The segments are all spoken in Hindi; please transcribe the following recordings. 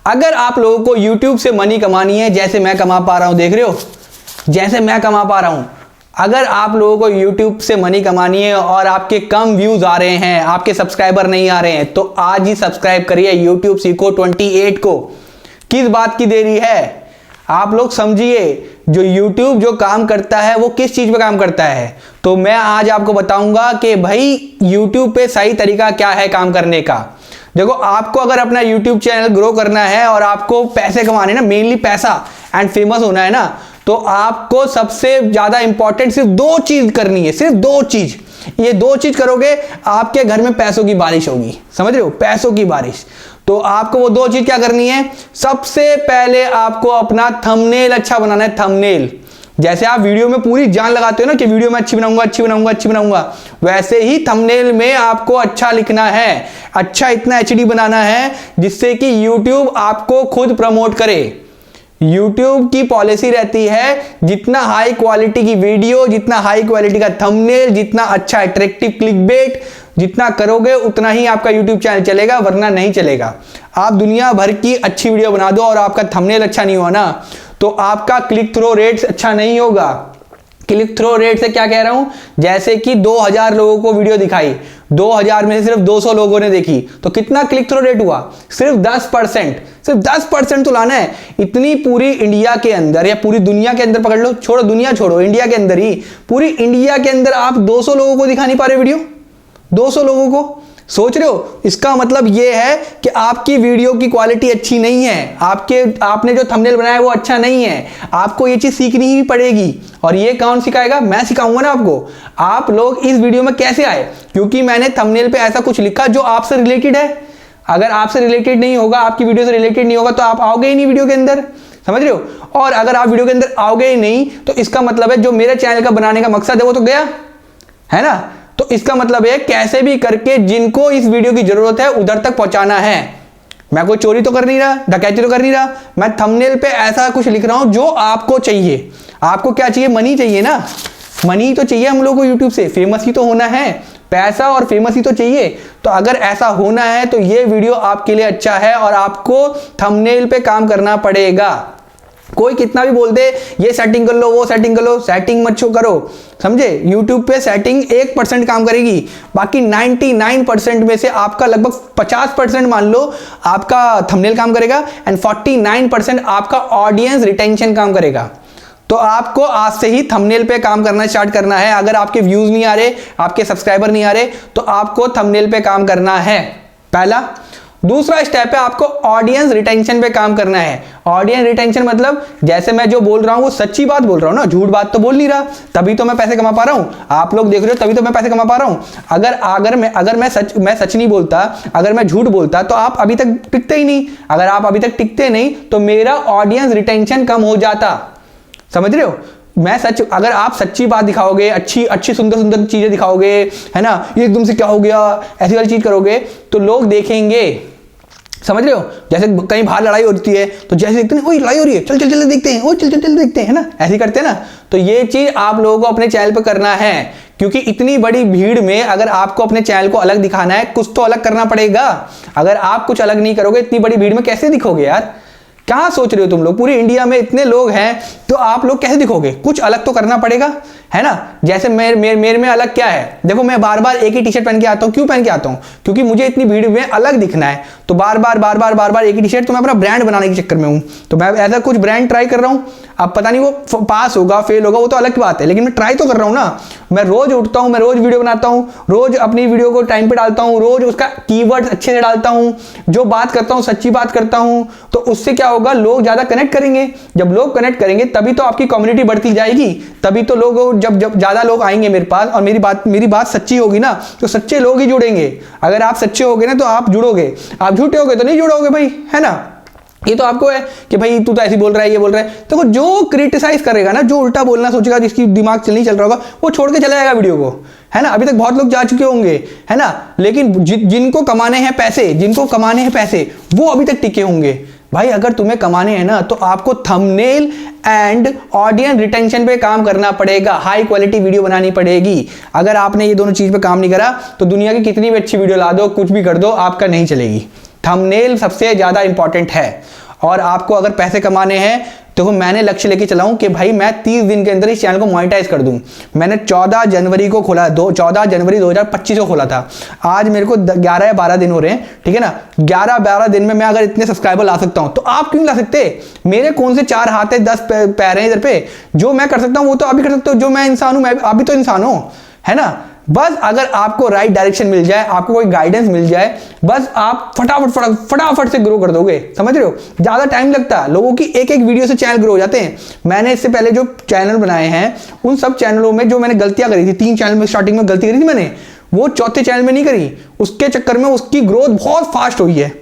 अगर आप लोगों को YouTube से मनी कमानी है, जैसे मैं कमा पा रहा हूं, देख रहे हो जैसे मैं कमा पा रहा हूं, अगर आप लोगों को YouTube से मनी कमानी है और आपके कम व्यूज आ रहे हैं, आपके सब्सक्राइबर नहीं आ रहे हैं, तो आज ही सब्सक्राइब करिए YouTube सीखो 28 को। किस बात की देरी है? आप लोग समझिए, जो YouTube जो काम करता है वो किस चीज पे काम करता है। तो मैं आज आपको बताऊंगा कि भाई YouTube पे सही तरीका क्या है काम करने का। देखो, आपको अगर अपना YouTube चैनल ग्रो करना है और आपको पैसे कमाने ना, मेनली पैसा एंड फेमस होना है ना, तो आपको सबसे ज्यादा इंपॉर्टेंट सिर्फ दो चीज करनी है, सिर्फ दो चीज। ये दो चीज करोगे, आपके घर में पैसों की बारिश होगी। समझ रहे हो? पैसों की बारिश। तो आपको वो दो चीज क्या करनी है? सबसे पहले आपको अपना थंबनेल अच्छा बनाना है। थंबनेल, जैसे आप वीडियो में पूरी जान लगाते हो ना कि वीडियो में अच्छी बनाऊंगा, अच्छी बनाऊंगा, अच्छी बनाऊंगा, वैसे ही थंबनेल में आपको अच्छा लिखना है, अच्छा इतना एचडी बनाना है जिससे कि YouTube आपको खुद प्रमोट करे। YouTube की पॉलिसी रहती है, जितना हाई क्वालिटी की वीडियो, जितना हाई क्वालिटी का थंबनेल, जितना अच्छा अट्रैक्टिव क्लिकबेट जितना करोगे, उतना ही आपका YouTube चैनल चलेगा, वरना नहीं चलेगा। आप दुनिया भर की अच्छी वीडियो बना दो और आपका थंबनेल अच्छा नहीं हुआ ना, तो आपका क्लिक थ्रो रेट अच्छा नहीं होगा। क्लिक थ्रो रेट से क्या कह रहा हूं? जैसे कि 2000 लोगों को वीडियो दिखाई, 2000 में से सिर्फ 200 लोगों ने देखी, तो कितना क्लिक थ्रो रेट हुआ? सिर्फ 10%। सिर्फ 10% तो लाना है। इतनी पूरी इंडिया के अंदर या पूरी दुनिया के अंदर पकड़ लो, छोड़ो दुनिया छोड़ो, इंडिया के अंदर ही, पूरी इंडिया के अंदर आप 200 लोगों को दिखा नहीं पा रहे वीडियो, 200 लोगों को। सोच रहे हो? इसका मतलब यह है कि आपकी वीडियो की क्वालिटी अच्छी नहीं है, आपने जो थंबनेल बनाया है वो अच्छा नहीं है। आपको ये चीज सीखनी ही पड़ेगी। और ये कौन सिखाएगा? मैं सिखाऊंगा ना आपको। आप लोग इस वीडियो में कैसे आए? क्योंकि मैंने थंबनेल पे ऐसा कुछ लिखा जो आपसे रिलेटेड है। अगर आपसे रिलेटेड नहीं होगा, आपकी वीडियो से रिलेटेड नहीं होगा, तो आप आओगे ही नहीं वीडियो के अंदर। समझ रहे हो? और अगर आप वीडियो के अंदर आओगे ही नहीं, तो इसका मतलब है जो मेरे चैनल का बनाने का मकसद है वो तो गया, है ना। तो इसका मतलब है कैसे भी करके जिनको इस वीडियो की जरूरत है उधर तक पहुंचाना है। मैं कोई चोरी तो कर नहीं रहा, डकैती तो कर नहीं रहा, मैं थंबनेल पे ऐसा कुछ लिख रहा हूं जो आपको चाहिए। आपको क्या चाहिए? मनी चाहिए ना। मनी तो चाहिए हम लोग को YouTube से, फेमस ही तो होना है, पैसा और फेमस ही तो चाहिए। तो अगर ऐसा होना है तो ये वीडियो आपके लिए अच्छा है और आपको थंबनेल पे काम करना पड़ेगा। कोई कितना भी बोल दे ये सेटिंग कर लो, वो सेटिंग कर लो, सेटिंग मत करो। समझे? YouTube पे सेटिंग 1% काम करेगी, बाकी 99% में से आपका लगभग 50% मान लो आपका थंबनेल काम करेगा एंड 49% आपका ऑडियंस रिटेंशन काम करेगा। तो आपको आज से ही थंबनेल पे काम करना स्टार्ट करना है। अगर आपके व्यूज नहीं आ रहे, आपके सब्सक्राइबर नहीं आ रहे, तो आपको थंबनेल पे काम करना है, पहला। दूसरा स्टेप है आपको ऑडियंस रिटेंशन पे काम करना है। ऑडियंस रिटेंशन मतलब जैसे मैं जो बोल रहा हूं वो सच्ची बात बोल रहा हूं ना, झूठ बात तो बोल नहीं रहा, तभी तो मैं पैसे कमा पा रहा हूं। आप लोग देख रहे हो तभी तो मैं पैसे कमा पा रहा हूं। अगर मैं सच नहीं बोलता, अगर मैं झूठ बोलता, तो आप अभी तक टिकते ही नहीं। अगर आप अभी तक टिकते नहीं तो मेरा ऑडियंस रिटेंशन कम हो जाता। समझ रहे हो? अगर आप सच्ची बात दिखाओगे, अच्छी सुंदर चीजें दिखाओगे, है ना, ये एकदम से क्या हो गया, ऐसी वाली चीज करोगे, तो लोग देखेंगे। समझ रहे हो? जैसे कहीं बाहर लड़ाई होती है तो जैसे देखते हैं, ओए लड़ाई हो रही है, चल देखते हैं, चल देखते हैं, है ना, ऐसे करते हैं ना। तो ये चीज आप लोगों को अपने चैनल पे करना है, क्योंकि इतनी बड़ी भीड़ में अगर आपको अपने चैनल को अलग दिखाना है, कुछ तो अलग करना पड़ेगा। अगर आप कुछ अलग नहीं करोगे, इतनी बड़ी भीड़ में कैसे दिखोगे यार? कहां सोच रहे हो तुम लोग? पूरी इंडिया में इतने लोग हैं, तो आप लोग कैसे दिखोगे? कुछ अलग तो करना पड़ेगा, है ना। जैसे मेरे में अलग क्या है? देखो, मैं बार बार एक ही टी शर्ट पहन के आता हूं। क्यों पहन के आता हूं? क्योंकि मुझे इतनी भीड़ में अलग दिखना है। तो बार बार एक ही टी शर्ट, तो मैं अपना ब्रांड बनाने के चक्कर में हूं। तो मैं ऐसा कुछ ब्रांड ट्राई कर रहा हूं। अब पता नहीं वो पास होगा फेल होगा, वो तो अलग बात है, लेकिन मैं ट्राई तो कर रहा हूं ना। मैं रोज उठता हूं, मैं रोज वीडियो बनाता हूं, रोज अपनी वीडियो को टाइम पे डालता हूं, रोज उसका कीवर्ड अच्छे से डालता हूं, जो बात करता हूं सच्ची बात करता हूं। तो उससे क्या होगा? लोग ज्यादा कनेक्ट करेंगे। जब लोग कनेक्ट करेंगे तभी तो आपकी कम्युनिटी बढ़ती जाएगी, तभी तो लोग जब ज्यादा लोग आएंगे मेरे पास और मेरी बात सच्ची होगी ना, तो सच्चे लोग ही जुड़ेंगे। अगर आप सच्चे होगे ना तो आप जुड़ोगे, आप झूठे होगे तो नहीं जुड़ोगे भाई, है ना। ये तो आपको है कि भाई तू तो ऐसे बोल रहा है, ये बोल रहा है। तो जो क्रिटिसाइज करेगा ना, जो उल्टा बोलना सोचेगा, जिसकी दिमाग नहीं चल रहा होगा, वो छोड़ के चला जाएगा वीडियो को, है ना। अभी तक बहुत लोग जा चुके होंगे, है ना, लेकिन जिनको कमाने हैं पैसे, वो अभी तक टिके होंगे। भाई अगर तुम्हें कमाने हैं ना, तो आपको थंबनेल एंड ऑडियंस रिटेंशन पे काम करना पड़ेगा, हाई क्वालिटी वीडियो बनानी पड़ेगी। अगर आपने ये दोनों चीज पे काम नहीं करा, तो दुनिया की कितनी भी अच्छी वीडियो ला दो, कुछ भी कर दो, आपका नहीं चलेगी। थंबनेल सबसे ज़्यादा इंपॉर्टेंट है। और आपको अगर पैसे कमाने हैं तो मैंने लक्ष्य लेके चला हूं कि भाई मैं 30 दिन के अंदर इस चैनल को मोनेटाइज कर दूं। मैंने 14 जनवरी को खोला, 14 जनवरी 2025 को खोला था। आज मेरे को 11 या 12 दिन हो रहे हैं, ठीक है ना। 11-12 दिन में मैं अगर इतने सब्सक्राइबर ला सकता हूं तो आप क्यों ला सकते? मेरे कौन से 4 हाथ है, 10 पैर हैं इधर पे? जो मैं कर सकता हूं वो तो आप भी कर सकते हो। जो मैं इंसान हूं, मैं आप भी तो इंसान हो, है ना। बस अगर आपको राइट डायरेक्शन मिल जाए, आपको कोई गाइडेंस मिल जाए, बस आप फटाफट से ग्रो कर दोगे। समझ रहे हो? ज्यादा टाइम लगता है, लोगों की एक एक वीडियो से चैनल ग्रो हो जाते हैं। मैंने इससे पहले जो चैनल बनाए हैं उन सब चैनलों में जो मैंने गलतियां करी थी, 3 चैनल में स्टार्टिंग में गलती करी थी मैंने, वो चौथे चैनल में नहीं करी। उसके चक्कर में उसकी ग्रोथ बहुत फास्ट हुई है।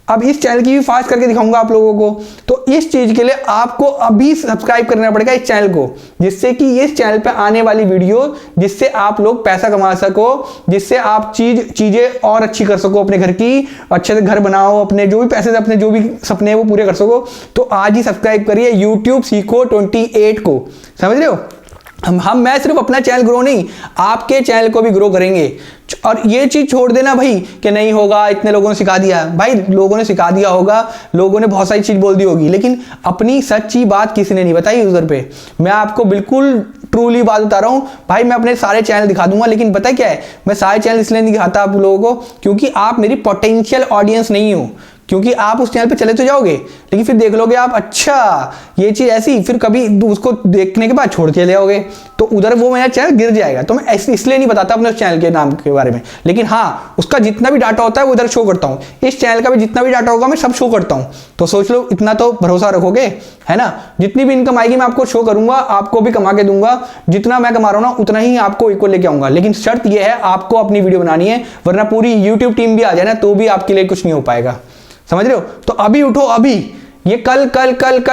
अब इस चैनल की भी फास्ट करके दिखाऊंगा आप लोगों को। तो इस चीज के लिए आपको अभी सब्सक्राइब करना पड़ेगा इस चैनल को, जिससे कि इस चैनल पे आने वाली वीडियो, जिससे आप लोग पैसा कमा सको, जिससे आप चीजें और अच्छी कर सको, अपने घर की अच्छे से घर बनाओ, अपने जो भी पैसे से अपने जो भी सपने हैं वो पूरे कर सको। तो आज ही सब्सक्राइब करिए यूट्यूब सीखो 28 को। समझ रहे हो? मैं सिर्फ अपना चैनल ग्रो नहीं, आपके चैनल को भी ग्रो करेंगे। और ये चीज छोड़ देना भाई कि नहीं होगा, इतने लोगों ने सिखा दिया। भाई लोगों ने सिखा दिया होगा, लोगों ने बहुत सारी चीज बोल दी होगी, लेकिन अपनी सच्ची बात किसी ने नहीं बताई यूजर पे। मैं आपको बिल्कुल ट्रूली बात बता रहा हूं भाई। मैं अपने सारे चैनल दिखा दूंगा, लेकिन पता क्या है, मैं सारे चैनल इसलिए नहीं दिखाता आप लोगों को क्योंकि आप मेरी पोटेंशियल ऑडियंस नहीं हो। क्योंकि आप उस चैनल पे चले तो जाओगे, लेकिन फिर देख लोगे आप, अच्छा ये चीज ऐसी, फिर कभी उसको देखने के बाद छोड़ के ले आओगे, तो उधर वो मेरा चैनल गिर जाएगा। तो मैं इसलिए नहीं बताता अपने उस चैनल के नाम के बारे में, लेकिन हाँ उसका जितना भी डाटा होता है वो इधर शो करता हूँ। इस चैनल का भी जितना भी डाटा होगा मैं सब शो करता हूँ। तो सोच लो, इतना तो भरोसा रखोगे, है ना। जितनी भी इनकम आएगी मैं आपको शो करूंगा, आपको भी कमा के दूंगा। जितना मैं कमा रहा हूँ ना उतना ही आपको इक्वल लेके आऊंगा, लेकिन शर्त यह है आपको अपनी वीडियो बनानी है, वरना पूरी यूट्यूब टीम भी आ जाए ना तो भी आपके लिए कुछ नहीं हो पाएगा। समझ रहे हो? तो अभी उठो, अभी। ये कल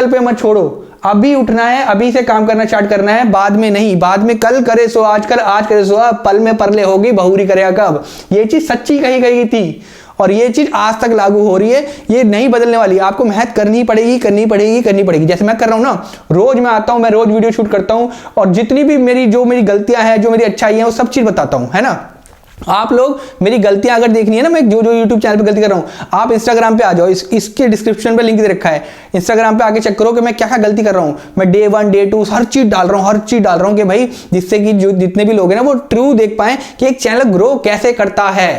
पे मत छोड़ो, अभी उठना है, अभी से काम करना स्टार्ट करना है, बाद में नहीं। बाद में कल करे सो आज कर, आज करे सो अब, पल में परले होगी बहुरी करेगा कब। ये चीज सच्ची कही गई थी और ये चीज आज तक लागू हो रही है, ये नहीं बदलने वाली। आपको मेहनत करनी पड़ेगी। जैसे मैं कर रहा हूं ना, रोज मैं आता हूं, मैं रोज वीडियो शूट करता हूं और जितनी भी मेरी गलतियां हैं, जो मेरी अच्छाई है, वो सब चीज बताता हूं, है ना। आप लोग मेरी गलतियां अगर देखनी है ना, मैं जो YouTube चैनल पे गलती कर रहा हूं, आप Instagram पे आ जाओ, इसके डिस्क्रिप्शन पे लिंक दे रखा है। Instagram पे आके चेक करो कि मैं क्या क्या गलती कर रहा हूं। मैं डे 1 डे 2 हर चीज डाल रहा हूं कि भाई जिससे कि जो जितने भी लोग हैं ना वो ट्रू देख पाए कि एक चैनल ग्रो कैसे करता है।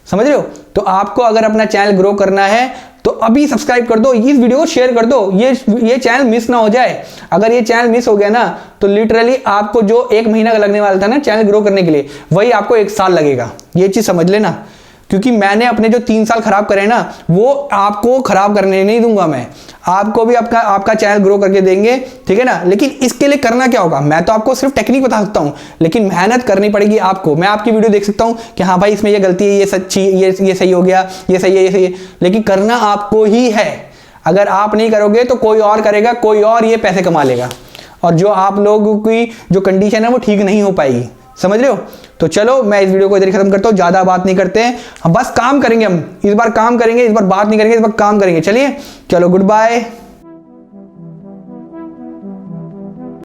समझ रहे हो? तो आपको अगर अपना चैनल ग्रो करना है तो अभी सब्सक्राइब कर दो, इस वीडियो को शेयर कर दो, ये चैनल मिस ना हो जाए। अगर ये चैनल मिस हो गया ना तो लिटरली आपको जो 1 महीना लगने वाला था ना चैनल ग्रो करने के लिए, वही आपको 1 साल लगेगा। ये चीज समझ लेना, क्योंकि मैंने अपने जो 3 साल खराब करे ना वो आपको खराब करने नहीं दूंगा। मैं आपको भी आपका चैनल ग्रो करके देंगे, ठीक है ना। लेकिन इसके लिए करना क्या होगा, मैं तो आपको सिर्फ टेक्निक बता सकता हूं, लेकिन मेहनत करनी पड़ेगी आपको। मैं आपकी वीडियो देख सकता हूं कि हाँ भाई इसमें ये गलती है, ये सच्ची, ये सही हो गया, ये सही है, ये सही है, लेकिन करना आपको ही है। अगर आप नहीं करोगे तो कोई और करेगा, कोई और ये पैसे कमा लेगा, और जो आप लोगों की जो कंडीशन है वो ठीक नहीं हो पाएगी। समझ रहे हो? तो चलो मैं इस वीडियो को इधर खत्म करता हूं, ज्यादा बात नहीं करते हैं, हम बस काम करेंगे। हम इस बार काम करेंगे, इस बार बात नहीं करेंगे, इस बार काम करेंगे। चलिए, चलो, गुड बाय।